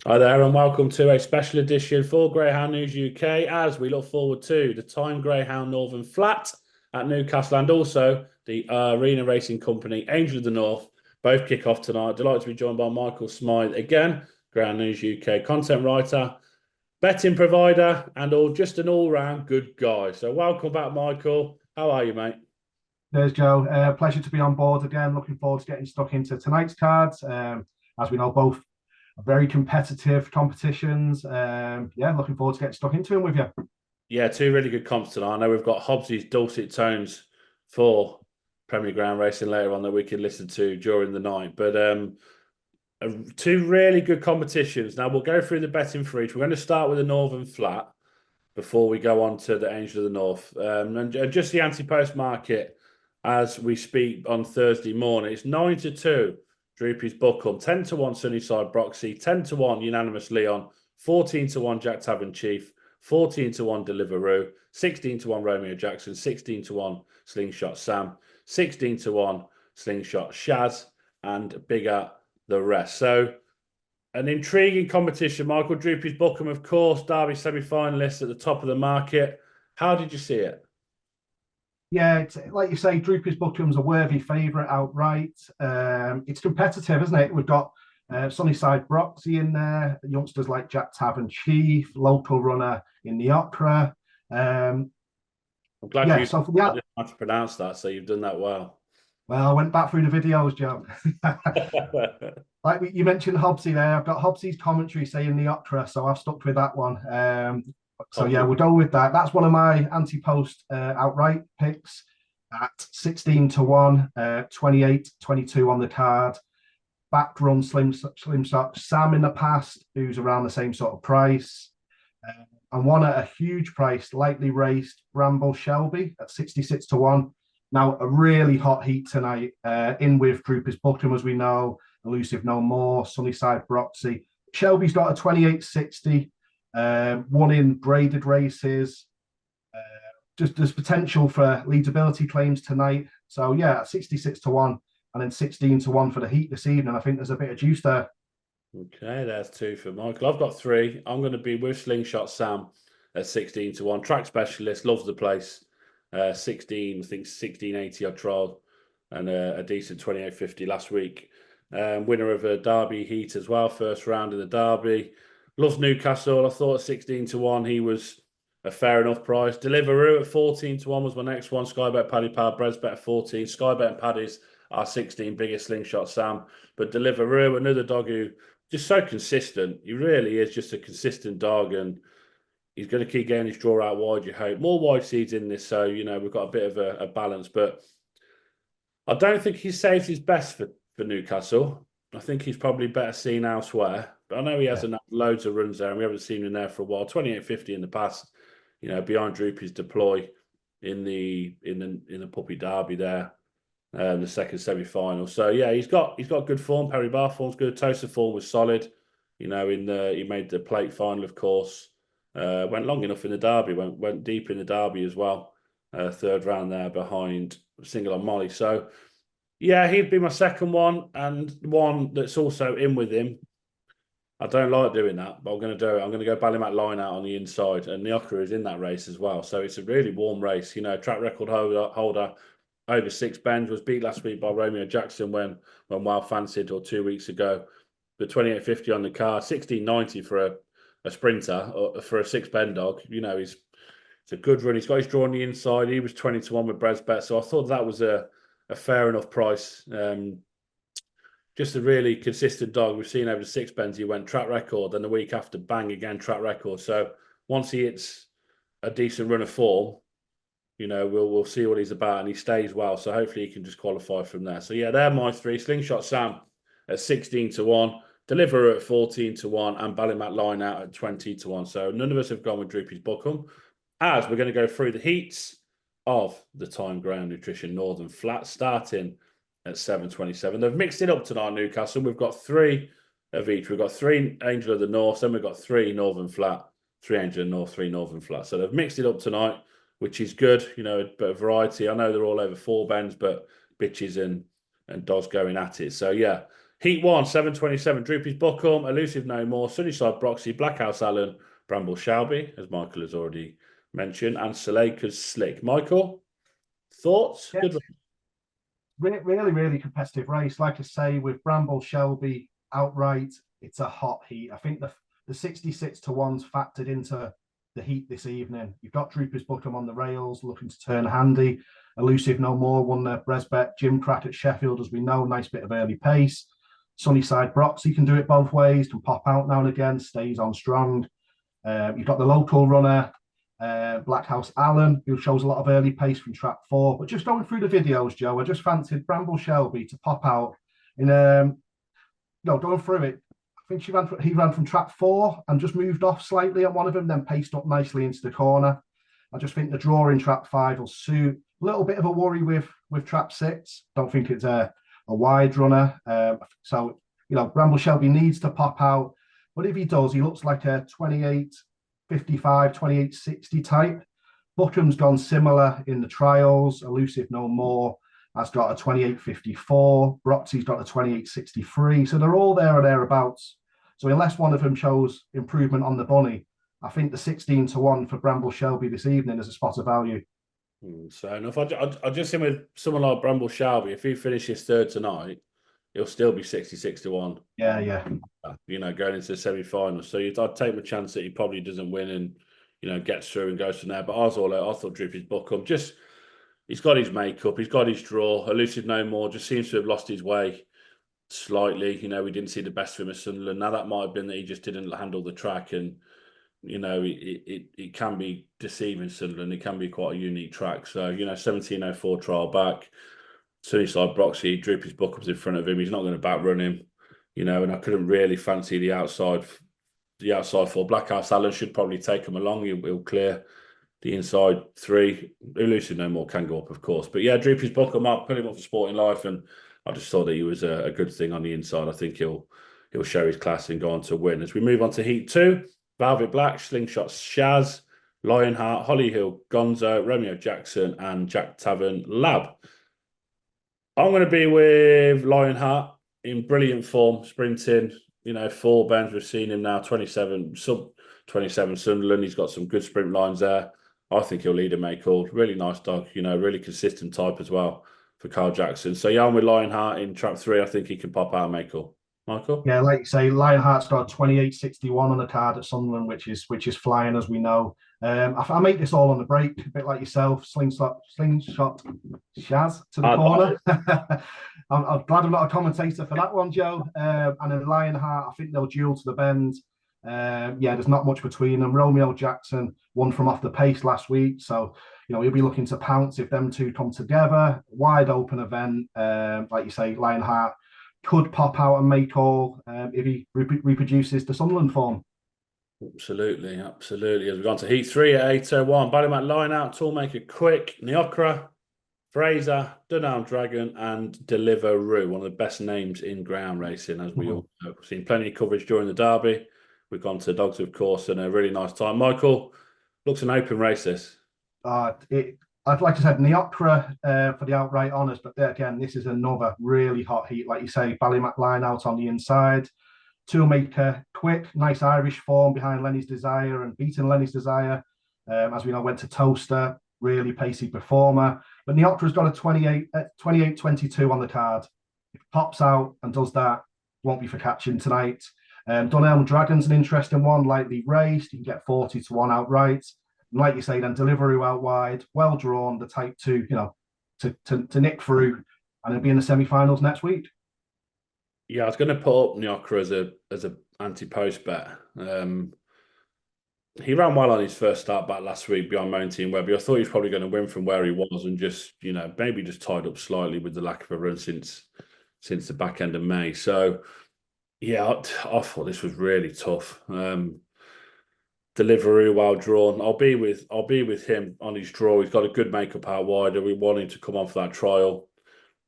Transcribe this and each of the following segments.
Hi there, and welcome to a special edition for Greyhound News UK as we look forward to the Time Greyhound Northern Flat at Newcastle and also the Arena Racing Company Angel of the North both kick off tonight. Delighted to be joined by Michael Smythe again, Greyhound News UK content writer, betting provider, and just an all round good guy. So, welcome back, Michael. How are you, mate? There's Joe. Pleasure to be on board again. Looking forward to getting stuck into tonight's cards. As we know, both are very competitive competitions. Yeah, looking forward to getting stuck into them with you. Yeah, two really good comps tonight. I know we've got Hobbsy's dulcet tones for Premier Ground Racing later on that we can listen to during the night. But two really good competitions. Now we'll go through the betting for each. We're going to start with the Northern Flat before we go on to the Angel of the North. And just the anti-post market as we speak on Thursday morning. It's 9 to 2, Droopy's Buckham, 10 to 1 Sunnyside Broxy, 10 to 1 Unanimous Leon, 14 to 1 Jack Tavern Chief, 14 to 1 Deliveroo, 16 to 1 Romeo Jackson, 16 to 1 Slingshot Sam, 16 to 1 Slingshot Shaz, and bigger the rest. So an intriguing competition. Michael Droopy's Buckham, of course, Derby semi-finalists at the top of the market. How did you see it? Yeah, it's, like you say, Droopy's Bookham's a worthy favourite outright. It's competitive, isn't it? We've got Sunnyside Broxy in there, youngsters like Jack Tavern Chief, local runner in the Opera. I'm glad Yeah, you so for I the didn't have to pronounce that, so you've done that well. well, I went back through the videos, Joe. Like you mentioned Hobbsy there, I've got Hobbsy's commentary saying the Opera, so I've stuck with that one. So yeah, Confident. we'll go with that. That's one of my anti-post outright picks at 16 to 1, 28, 22 on the card. Back run slim shot Sam in the past, who's around the same sort of price. And one at a huge price, lightly raced Bramble Shelby at 66 to 1. Now, a really hot heat tonight, in with Troopers Buckham, as we know, Elusive No More, Sunnyside Broxy. Shelby's got a 28.60, won in graded races. Just there's potential for leadability claims tonight. So, yeah, 66 to 1 and then 16 to 1 for the heat this evening. I think there's a bit of juice there. Okay, there's two for Michael. I've got three. I'm going to be with Slingshot Sam at 16 to 1. Track specialist, loves the place. 16, I think 1680 I trialled and a decent 28.50 last week. Winner of a Derby heat as well, first round of the Derby. Loves Newcastle. I thought 16 to 1 he was a fair enough price. Deliveroo at 14 to 1 was my next one. Skybet Paddy Power, Bresbet at 14. Skybet and Paddy's are 16, biggest Slingshot Sam. But Deliveroo, another dog who just so consistent. He really is just a consistent dog, and he's going to keep getting his draw out wide. You hope more wide seeds in this, so we've got a bit of a balance. But I don't think he saves his best for Newcastle. I think he's probably better seen elsewhere. But I know he Yeah. hasn't had loads of runs there, and we haven't seen him there for a while. 28.50 in the past, behind Droopy's deploy in the Puppy Derby there, the second semi-final. So yeah, he's got good form. Perry Bar form's good. Toaster form was solid. He made the plate final, of course. Went long enough in the derby. Went deep in the derby as well. Third round there behind Single on Molly. So yeah, he'd be my second one, and one that's also in with him. I don't like doing that, but I'm going to do it. I'm going to go Ballymac line out on the inside, and Newcastle is in that race as well. So it's a really warm race. Track record holder over six bends was beat last week by Romeo Jackson when well fancied or 2 weeks ago. The 28.50 on the car, 16.90 for a sprinter or for a six bend dog. It's a good run. He's got his draw on the inside. He was 20 to 1 with Bresbet, so I thought that was a fair enough price. Just a really consistent dog. We've seen over the six bends he went track record, and the week after, bang again, track record. So once he hits a decent run of form, we'll see what he's about, and he stays well. So hopefully he can just qualify from there. So yeah, they're my three. Slingshot Sam at 16 to 1, Deliverer at 14 to 1, and Ballymac line out at 20 to 1. So none of us have gone with Droopy's Buckham. As we're going to go through the heats of the Time Ground Nutrition Northern Flat, starting at 7:27. They've mixed it up tonight, Newcastle. We've got three of each. We've got three Angel of the North, then we've got three Northern Flat, three Angel of the North, three Northern Flat. So they've mixed it up tonight, which is good. A bit of variety. I know they're all over four bends, but bitches and dogs going at it. So yeah, Heat 1, 7:27, Droopy's Buckham, Elusive No More, Sunnyside Broxy, Blackhouse Allen, Bramble Shelby, as Michael has already mentioned, and Suleika's Slick. Michael, thoughts? Yes. Good. Really, really competitive race. Like I say, with Bramble Shelby outright, it's a hot heat. I think the 66 to ones factored into the heat this evening. You've got Troopers Buckham on the rails, looking to turn handy. Elusive No More won the Bresbet Gymcrack at Sheffield, as we know. Nice bit of early pace. Sunnyside Broxy can do it both ways, can pop out now and again, stays on strong. You've got the local runner, Blackhouse Allen, who shows a lot of early pace from track 4. But just going through the videos, Joe, I just fancied Bramble Shelby to pop out in no, going through it. I think he ran from track 4 and just moved off slightly on one of them, then paced up nicely into the corner. I just think the draw in track 5 will suit. A little bit of a worry with track 6. Don't think it's a wide runner. So, Bramble Shelby needs to pop out. But if he does, he looks like a 28.55, 28.60 type. Buckham's gone similar in the trials. Elusive No More has got a 28.54. Broxy's got a 28.63. So they're all there or thereabouts. So unless one of them shows improvement on the bunny, I think the 16 to 1 for Bramble Shelby this evening is a spot of value. So enough. I just think with someone like Bramble Shelby, if he finishes third tonight, he'll still be 66 to 1. Yeah. Going into the semi-finals. So I'd take the chance that he probably doesn't win and, gets through and goes from there. But I thought Droopy's Buckham, he's got his makeup, he's got his draw. Elusive No More just seems to have lost his way slightly. We didn't see the best of him at Sunderland. Now that might have been that he just didn't handle the track, and it can be deceiving Sunderland. It can be quite a unique track. So 17:04 trial back. Sunnyside Broxy, Droopy's Buckham's in front of him. He's not going to back run him, and I couldn't really fancy the outside four. Blackhouse Allen should probably take him along. He'll clear the inside 3. Elusive No More can go up, of course. But yeah, Droopy's Buckham, I'll put him up for Sporting Life, and I just thought that he was a good thing on the inside. I think he'll show his class and go on to win. As we move on to Heat 2, Velvet Black, Slingshot Shaz, Lionheart, Hollyhill, Gonzo, Romeo Jackson, and Jack Tavern Lab. I'm going to be with Lionheart in brilliant form, sprinting. 4 bends. We've seen him now, 27, sub 27 Sunderland. He's got some good sprint lines there. I think he'll lead a May call. Really nice dog, really consistent type as well for Carl Jackson. So yeah, I'm with Lionheart in trap 3. I think he can pop out and May call. Michael? Yeah, like you say, Lionheart's got 28.61 on the card at Sunderland, which is flying, as we know. I make this all on the break, a bit like yourself. Slingshot Shaz to the corner. I'm glad I'm not a commentator for that one, Joe. And then Lionheart, I think they'll duel to the bend. There's not much between them. Romeo Jackson won from off the pace last week, so he'll be looking to pounce if them two come together. Wide open event, like you say, Lionheart could pop out and make all if he reproduces the Sunderland form. Absolutely. As we've gone to Heat 3 at 8:01, Ballymac line out, Toolmaker Quick, Neokra, Fraser, Dunham Dragon, and Deliveroo, one of the best names in ground racing, as we all know. We've seen plenty of coverage during the derby. We've gone to Dogs, of course, and a really nice time. Michael, looks an open race, this. I'd like to say Neokra for the outright honours, but again, this is another really hot heat. Like you say, Ballymac line out on the inside. Toolmaker Quick, nice Irish form behind Lenny's Desire and beating Lenny's Desire. As we know, went to Toaster, really pacey performer. But Neokra's got a 28.22 on the card. If it pops out and does that, won't be for catching tonight. Dunelm Dragon's an interesting one, lightly raced. You can get 40 to 1 outright. And like you say, then Deliveroo out wide, well drawn, the type 2, to nick through, and it'll be in the semi-finals next week. Yeah, I was going to put up Neokra as a anti-post bet. He ran well on his first start back last week behind Monty and Webby. I thought he was probably going to win from where he was and just, maybe just tied up slightly with the lack of a run since the back end of May. So, yeah, I thought this was really tough. Deliveroo well drawn. I'll be with him on his draw. He's got a good makeup out wide. We want him to come on for that trial.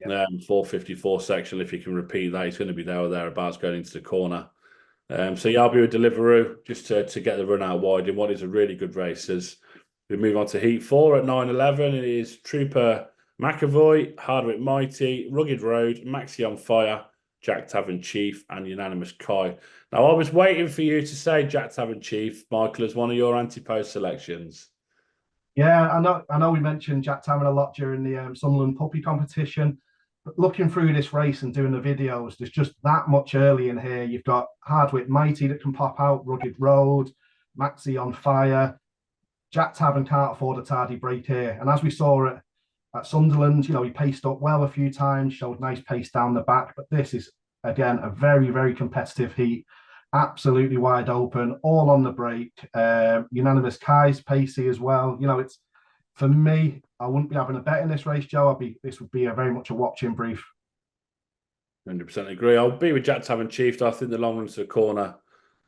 454 section. If he can repeat that, he's going to be there or thereabouts going into the corner. So yeah, I'll be with Deliveroo just to get the run out wide in what is a really good race. As we move on to Heat 4 at 9:11, it is Trooper McAvoy, Hardwick Mighty, Rugged Road, Maxi on Fire, Jack Tavern Chief, and Unanimous Kai. Now, I was waiting for you to say Jack Tavern Chief, Michael, as one of your anti-post selections. Yeah, I know we mentioned Jack Tavern a lot during the Sunderland puppy competition, but looking through this race and doing the videos, there's just that much early in here. You've got Hardwick Mighty that can pop out, Rugged Road, Maxi on Fire. Jack Tavern can't afford a tardy break here. And as we saw at Sunderland, he paced up well a few times, showed nice pace down the back. But this is, again, a very, very competitive heat. Absolutely wide open, all on the break. Unanimous Kai's pacey as well. It's, for me, I wouldn't be having a bet in this race, Joe. This would be a very much a watching brief. 100% agree. I'll be with Jack Tavern Chief. I think the long run to the corner,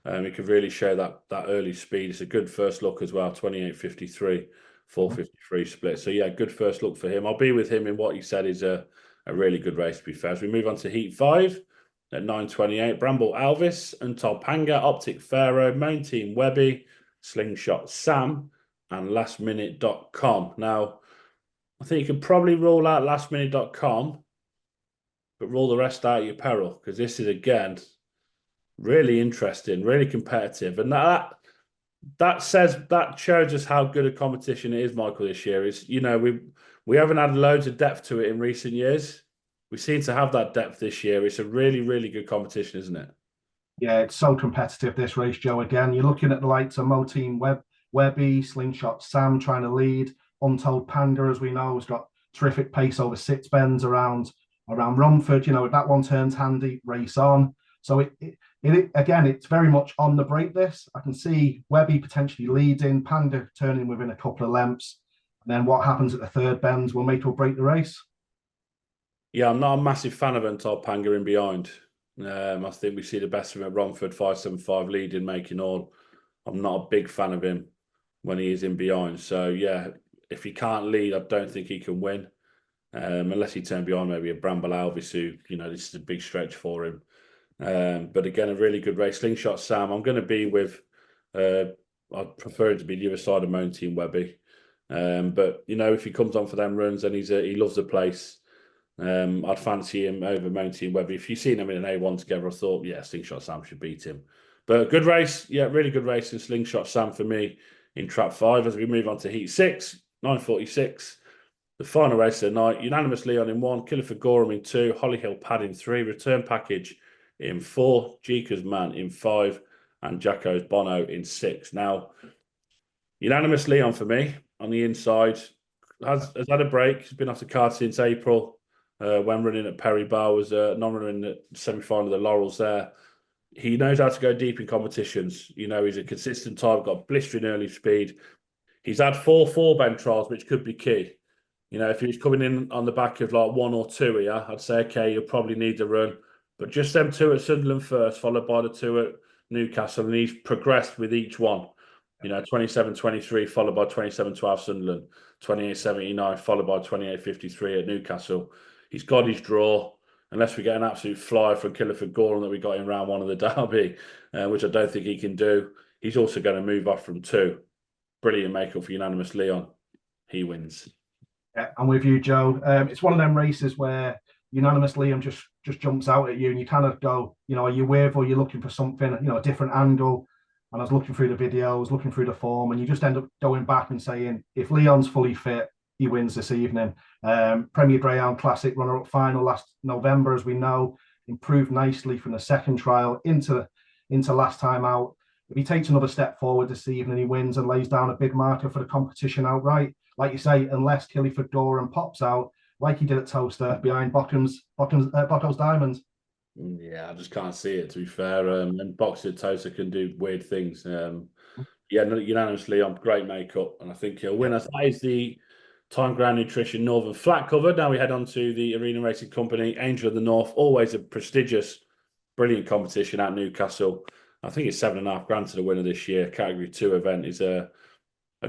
he could really show that early speed. It's a good first look as well. 28.53, 4.53 split. So yeah, good first look for him. I'll be with him in what he said is a really good race, to be fair. As we move on to Heat 5 at 9.28, Bramble Alvis and Tolpanga, Optic Pharaoh, Main Team Webby, Slingshot Sam, and lastminute.com. Now, I think you could probably rule out lastminute.com, but rule the rest out at your peril, because this is, again, really interesting, really competitive. And that shows us how good a competition it is, Michael, this year. Is we haven't had loads of depth to it in recent years. We seem to have that depth this year. It's a really, really good competition, isn't it? Yeah, it's so competitive, this race, Joe. Again, you're looking at the likes of Mo Team Webby, Slingshot Sam trying to lead. Untold Panda, as we know, has got terrific pace over six bends around Romford. If that one turns handy, race on. So it again, it's very much on the break. This I can see Webby potentially leading, Panda turning within a couple of lengths, and then what happens at the third bends will make or break the race. Yeah, I'm not a massive fan of Untold Panga in behind. I think we see the best of him at Romford, 5.75 leading, making all. I'm not a big fan of him when he is in behind. So yeah, if he can't lead, I don't think he can win. Unless he turned behind maybe a Bramble Alvis, who, this is a big stretch for him. But again, a really good race. Slingshot Sam, I'm going to be with, I'd prefer it to be the other side of Moan Team Webby. But, if he comes on for them runs and he loves the place, I'd fancy him over Moan Team Webby. If you've seen him in an A1 together, I thought, yeah, Slingshot Sam should beat him. But good race. Yeah, really good race. And Slingshot Sam for me in Trap 5 as we move on to Heat 6, 9.46. The final race of the night, Unanimous Leon in 1, Killiford Gorham in 2, Hollyhill Pad in 3, Return Package in 4, Jika's Man in 5, and Jacko's Bono in 6. Now, Unanimous Leon for me on the inside has had a break. He's been off the card since April when running at Perry Bar, was non-runner in the semi-final of the Laurels there. He knows how to go deep in competitions. He's a consistent type, got blistering early speed. He's had 4 4-bend trials, which could be key. If he was coming in on the back of like 1 or 2 here, I'd say, okay, you'll probably need a run. But just them 2 at Sunderland first, followed by the 2 at Newcastle. And he's progressed with each one. 27.23, followed by 27.12 Sunderland. 28.79, followed by 28.53 at Newcastle. He's got his draw, unless we get an absolute flyer from Killiford Gorham that we got in round 1 of the derby, which I don't think he can do. He's also going to move off from 2. Brilliant make-up for Unanimous Leon. He wins. Yeah, I'm with you, Joe. It's one of them races where Unanimous Liam just jumps out at you, and you kind of go, are you with, or you're looking for something, a different angle. And I was looking through the videos, looking through the form, and you just end up going back and saying, if Leon's fully fit, he wins this evening. Premier Greyhound Classic runner-up final last November, as we know, improved nicely from the second trial into last time out. If he takes another step forward this evening, he wins and lays down a big marker for the competition outright. Like you say, unless Killiford Gorham pops out, like he did at Toaster, behind Bocco's Diamonds. Yeah, I just can't see it, to be fair. And Boxer Toaster can do weird things. Unanimously on great makeup, and I think he'll win us. That is the Time Ground Nutrition Northern Flat covered. Now we head on to the Arena Racing Company, Angel of the North. Always a prestigious, brilliant competition at Newcastle. I think it's $7.5 to the winner this year. Category 2 event is a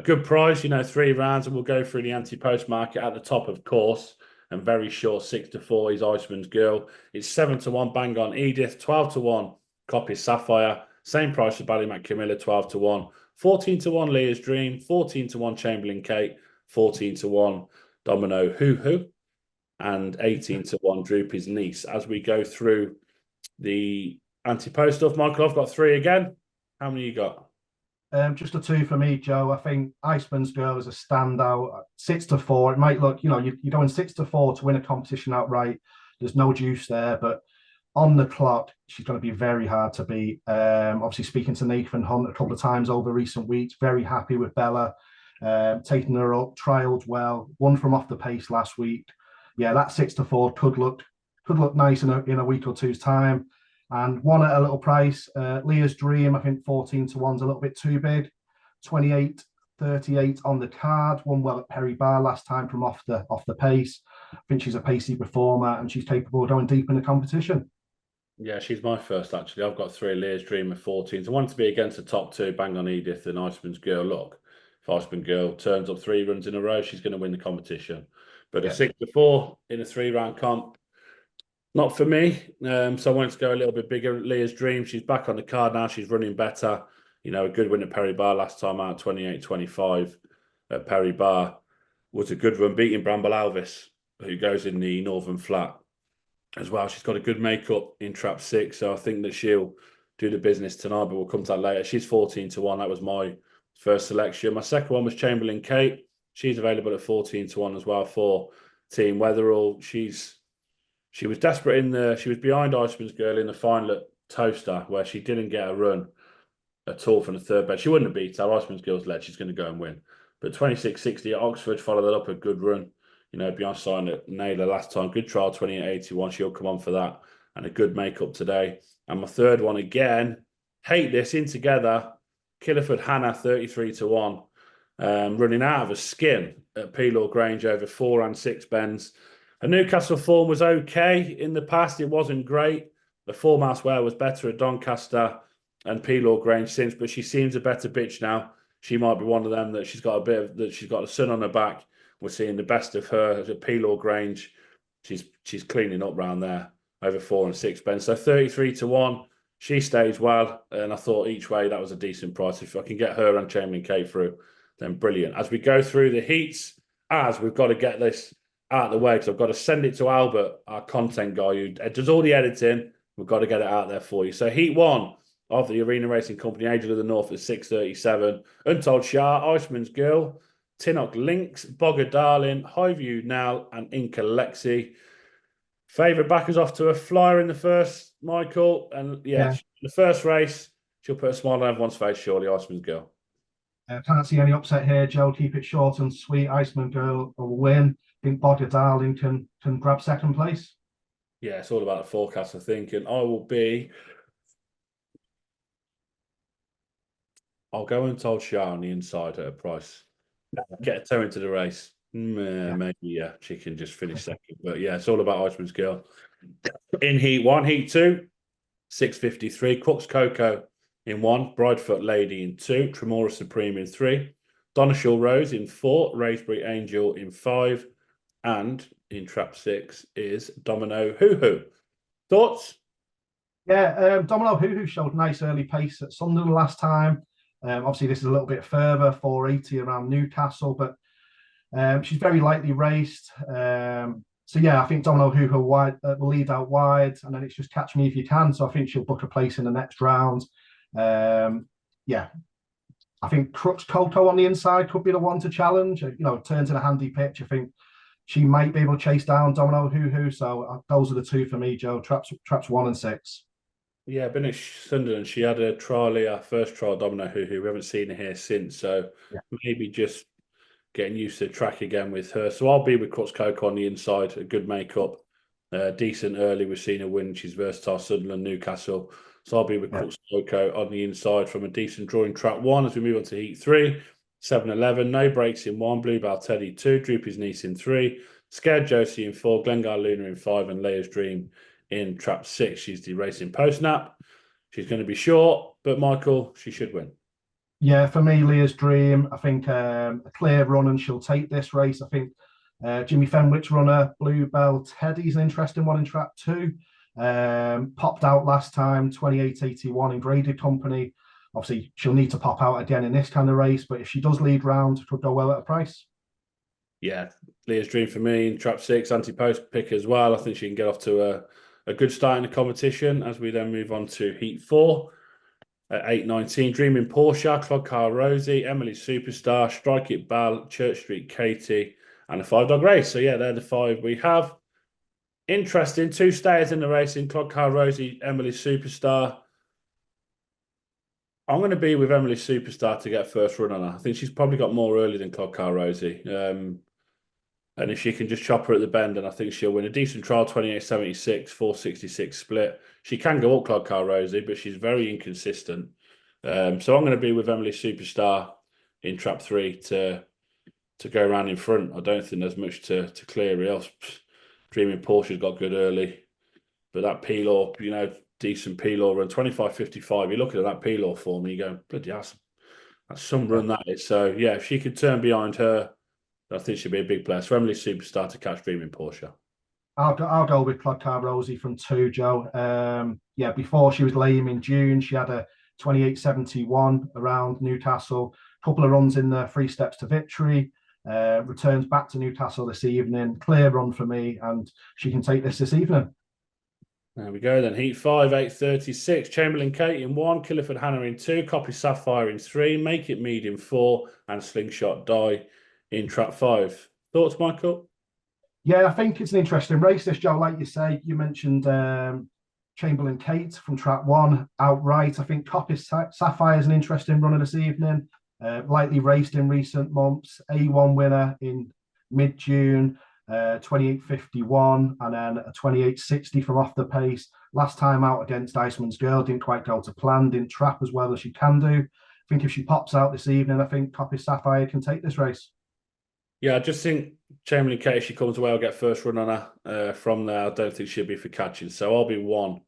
good prize, 3 rounds, and we'll go through the anti-post market at the top, of course, and very short 6-4 is Iceman's Girl. It's 7-1 Bang On Edith, 12-1 Copy Sapphire, same price for Ballymac Camilla, 12-1, 14-1 Leah's Dream, 14-1 Chamberlain Kate, 14-1 Domino Hoo Hoo, and 18-1 Droopy's Niece. As we go through the anti-post stuff, Michael. I've got 3 again. How many you got? Just a 2 for me, Joe. I think Iceman's Girl is a standout. 6-4. It might look, you're going 6-4 to win a competition outright. There's no juice there, but on the clock, she's going to be very hard to beat. Obviously, speaking to Nathan Hunt a couple of times over recent weeks, very happy with Bella. Taking her up, trialed well, won from off the pace last week. Yeah, that 6-4 could look nice in a week or two's time. And one at a little price, Leah's Dream, I think 14-1's a little bit too big. 28-38 on the card. Won well at Perry Bar last time from off the pace. I think she's a pacey performer and she's capable of going deep in the competition. Yeah, she's my first, actually. I've got 3, Leah's Dream of 14. So I want to be against the top 2, Bang on Edith and Iceman's Girl. Look, if Iceman Girl turns up 3 runs in a row, she's going to win the competition. But a 6-4 in a 3-round comp, not for me. So I wanted to go a little bit bigger. Leah's Dream, she's back on the card now. She's running better. A good win at Perry Bar last time out, 28-25 at Perry Bar. Was a good run, beating Bramble Alvis, who goes in the Northern Flat as well. She's got a good makeup in trap 6, so I think that she'll do the business tonight, but we'll come to that later. She's 14-1. That was my first selection. My second one was Chamberlain Kate. She's available at 14-1 as well for Team Weatherall. She was desperate she was behind Iceman's Girl in the final at Toaster, where she didn't get a run at all from the third bed. She wouldn't have beat her. Iceman's Girl's led. She's going to go and win. But 26-60 at Oxford followed that up a good run. Beyond sign at Naylor last time. Good trial, 28-81. She'll come on for that. And a good makeup today. And my third one again, hate this, in together. Killiford Hannah, 33-1. Running out of a skin at Peelaw Grange over 4 and 6 bends. Her Newcastle form was okay in the past. It wasn't great. The form elsewhere was better at Doncaster and Peelaw Grange since, but she seems a better bitch now. She might be one of them that she's got the sun on her back. We're seeing the best of her at Peelaw Grange. She's cleaning up round there over 4 and 6 bends. So 33-1. She stays well, and I thought each way that was a decent price. If I can get her and Chamberlain Kate through, then brilliant. As we go through the heats, we've got to get this out of the way because I've got to send it to Albert, our content guy who does all the editing. We've got to get it out there for you. So Heat 1 of the Arena Racing Company, Angel of the North at 6:37. Untold Shah, Iceman's Girl, Tinnock Lynx, Bogger Darling, Highview Nal, and Inca Lexi. Favourite backers off to a flyer in the first, Michael. And yeah, the first race, she'll put a smile on everyone's face, surely, Iceman's Girl. Can't see any upset here, Joe. Keep it short and sweet. Iceman Girl will win. I think Bogger Darling can grab second place. Yeah, it's all about the forecast, I think. And I'll go Untold Shah on the inside at a price. Get a toe into the race. Maybe, she can just finish second. But yeah, it's all about Iceman's Girl. In Heat 1, Heat 2, 6:53. Crooks Coco in 1, Brideford Lady in 2, Tremora Supreme in 3, Donegal Rose in 4, Raisbury Angel in 5, and in trap 6 is Domino Hoo Hoo. Thoughts? Yeah, Domino Hoo Hoo showed nice early pace at Sunderland last time. Obviously, this is a little bit further, 480 around Newcastle, but she's very lightly raced. So yeah, I think Domino Hoo Hoo will lead out wide, and then it's just catch me if you can. So I think she'll book a place in the next round. Yeah, I think Crooks Coco on the inside could be the one to challenge. Turns in a handy pitch. I think she might be able to chase down Domino Hoo Hoo. So those are the 2 for me, Joe. Traps 1 and 6. Yeah, been at Sunderland. She had a trial here, first trial, Domino Hoo Hoo. We haven't seen her here since, so maybe just getting used to the track again with her. So I'll be with Crooks Coco on the inside, a good makeup, decent early. We've seen her win. She's versatile, Sunderland, Newcastle. So I'll be with Crooks Coco on the inside from a decent drawing track 1 as we move on to Heat 3. 7-11, No Breaks in 1, Bluebell Teddy 2, Droopy's Niece in 3, Scared Josie in 4, Glengar Luna in 5, and Leia's Dream in trap 6. She's the racing post-nap. She's going to be short, but Michael, she should win. Yeah, for me, Leah's Dream, I think a clear run and she'll take this race. I think Jimmy Fenwick's runner, Bluebell Teddy's an interesting one in trap 2. Popped out last time, 28.81 in graded company. Obviously, she'll need to pop out again in this kind of race, but if she does lead round, it could go well at a price. Yeah, Leah's Dream for me in trap 6, anti-post pick as well. I think she can get off to a good start in the competition as we then move on to Heat 4 at 8:19. Dreaming Porsche, Clodcar Rosie, Emily Superstar, Strike It Bal, Church Street Katie, and a 5-dog race. So yeah, they're the 5 we have. Interesting, 2 stayers in the race in Clodcar Rosie, Emily Superstar. I'm going to be with Emily Superstar to get first run on her. I think she's probably got more early than Clodcar Rosie. And if she can just chop her at the bend, then I think she'll win a decent trial, 28.76, 4.66 split. She can go up Clodcar Rosie, but she's very inconsistent. So I'm going to be with Emily Superstar in trap 3 to go around in front. I don't think there's much to clear else. Dreaming Porsche's got good early, but that Pelor, decent Pelor run, 25.55. You're looking at that Pelor for me, you go, bloody hell, that's some run that is. So yeah, if she could turn behind her, I think she'll be a big player. So Emily Superstar to catch Dreaming Porsche. I'll go with Clodcar Rosie from 2, Joe. Before she was lame in June, she had a 28.71 around Newcastle. A couple of runs in the 3 steps to victory. Returns back to Newcastle this evening. Clear run for me, and she can take this evening. There we go then. Heat 5, 8:36. Chamberlain Kate in 1, Killiford Hannah in 2, Copy Sapphire in 3, Make It Mead in 4, and Slingshot Die in trap 5. Thoughts, Michael? Yeah, I think it's an interesting race, this, Joe. Like you say, you mentioned Chamberlain Kate from trap 1 outright. I think Copy Sapphire is an interesting runner this evening. Lightly raced in recent months. A1 winner in mid-June. 28.51 and then a 28.60 from off the pace. Last time out against Iceman's Girl, didn't quite go to plan, didn't trap as well as she can do. I think if she pops out this evening, I think Copy Sapphire can take this race. Yeah, I just think Chamberlain Kate, if she comes away, I'll get first run on her. From there, I don't think she'll be for catching. So I'll be 1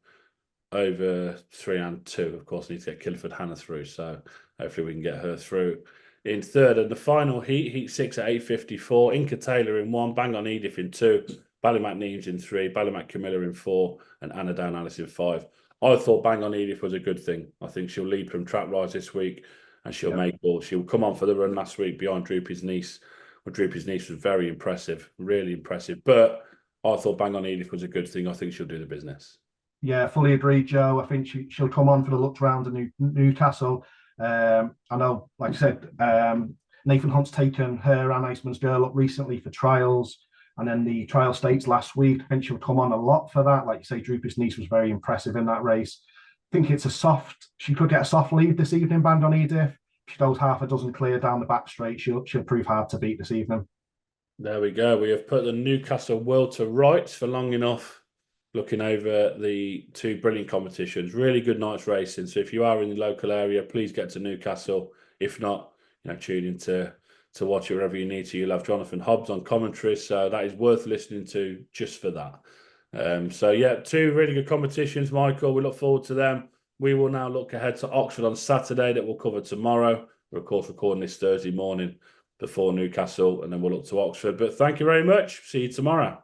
over 3 and 2. Of course, I need to get Killiford Hannah through. So hopefully we can get her through in 3rd. And the final Heat 6 at 8:54. Inca Taylor in 1, Bang on Edith in 2, Ballymac Neems in 3, Ballymac Camilla in 4, and Anna Down Alice in 5. I thought Bang on Edith was a good thing. I think she'll lead from trap rise this week, and she'll come on for the run last week behind Droopy's niece. Well, Droopy's niece was very impressive, really impressive. But I thought Bang on Edith was a good thing. I think she'll do the business. Yeah, fully agree, Joe. I think she'll come on for the look round in Newcastle. I know, like I said, Nathan Hunt's taken her and Iceman's Girl up recently for trials, and then the trial states last week. I think she'll come on a lot for that. Like you say, Droopy's niece was very impressive in that race. I think she could get a soft lead this evening, Bang on Edith. If she goes half a dozen clear down the back straight, she'll prove hard to beat this evening. There we go. We have put the Newcastle world to rights for long enough, looking over the 2 brilliant competitions. Really good night's racing. So if you are in the local area, please get to Newcastle. If not, tune in to watch it wherever you need to. You'll have Jonathan Hobbs on commentary, so that is worth listening to just for that. So yeah, 2 really good competitions, Michael. We look forward to them. We will now look ahead to Oxford on Saturday that we'll cover tomorrow. We're of course recording this Thursday morning before Newcastle, and then we'll look to Oxford. But thank you very much. See you tomorrow.